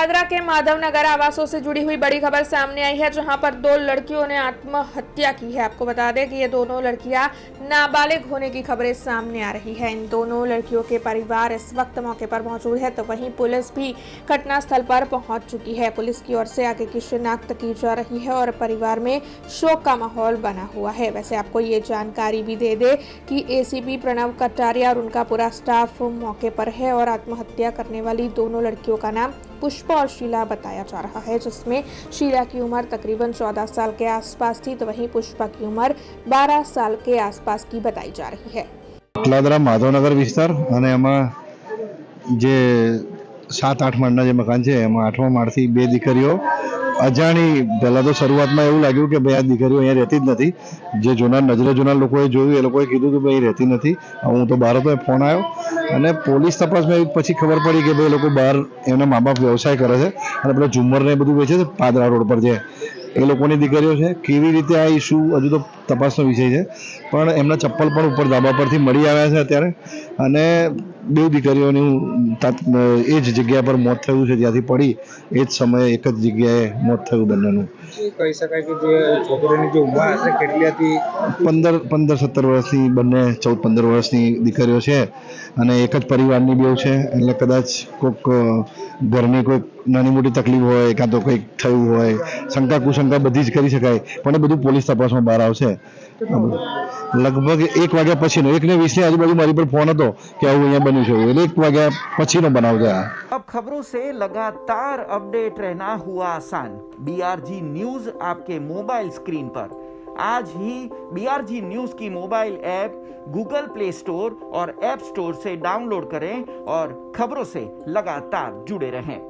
तलादरा के माधवनगर आवासों से जुड़ी हुई बड़ी खबर सामने आई है, जहां पर दो लड़कियों ने आत्महत्या की है। आपको बता दें कि ये दोनों लड़कियां नाबालिग होने की खबरें सामने आ रही है। इन दोनों लड़कियों के परिवार इस वक्त मौके पर मौजूद है, तो वहीं पुलिस भी घटनास्थल पर पहुंच चुकी है। पुलिस की ओर से आगे की शिनाख्त की जा रही है और परिवार में शोक का माहौल बना हुआ है। वैसे आपको ये जानकारी भी दे दे कि एसीपी प्रणव कटारिया और उनका पूरा स्टाफ मौके पर है और आत्महत्या करने वाली दोनों लड़कियों का नाम पुष्पा और शीला बताया जा रहा है, जिसमें शीला की उम्र तकरीबन 14 साल के आसपास थी, तो वहीं पुष्पा की उम्र 12 साल के आसपास की बताई जा रही है। तलादरा माधवनगर विस्तार અને એમાં જે 7-8 માળના જે મકાન છે એમાં 8મા માળથી બે દીકરીઓ અજાણી પહેલાં તો શરૂઆતમાં એવું લાગ્યું કે ભાઈ આ દીકરીઓ અહીંયા રહેતી જ નથી. જે જોનાર નજરે જોનાર લોકોએ જોયું એ લોકોએ કીધું કે ભાઈ રહેતી નથી. હું તો બહાર હતો, ફોન આવ્યો અને પોલીસ તપાસમાં પછી ખબર પડી કે ભાઈ લોકો બહાર એમના મા બાપ વ્યવસાય કરે છે અને પેલા ઝુમ્મર ને બધું વેચે છે પાદરા રોડ પર જે એ લોકોની દીકરીઓ છે. કેવી રીતે આ ઇસ્યુ હજુ તો તપાસનો વિષય છે, પણ એમના ચપ્પલ પણ ઉપર ધાબા પરથી મળી આવ્યા છે અત્યારે. અને બે દીકરીઓનું એ જ જગ્યા પર મોત થયું છે, જ્યાંથી પડી એ જ સમયે એક જ જગ્યાએ મોત થયું બંનેનું. કહી શકાય કે જે છોકરીની જે ઉંમર હશે કેટલી હતી? 15-17 વર્ષની, બંને 14-15 વર્ષની દીકરીઓ છે અને એક જ પરિવારની બેવ છે. એટલે કદાચ કોઈક ઘરની કોઈ નાની મોટી તકલીફ હોય કાં તો કંઈક થયું હોય, શંકા કુશંકા બધી જ કરી શકાય, પણ એ બધું પોલીસ તપાસમાં બહાર આવશે. લગભગ 1 વાગ્યા પછીનો, 1:20 આજુબાજુ મારી પર ફોન હતો કે આવું અહીંયા બન્યું છે, એટલે 1 વાગ્યા પછીનો બનાવ છે. अब खबरों से लगातार अपडेट रहना हुआ आसान। बीआरजी न्यूज आपके मोबाइल स्क्रीन पर आज ही बीआरजी न्यूज की mobile app Google play store और ऐप स्टोर से डाउनलोड करें और खबरों से लगातार जुड़े रहें।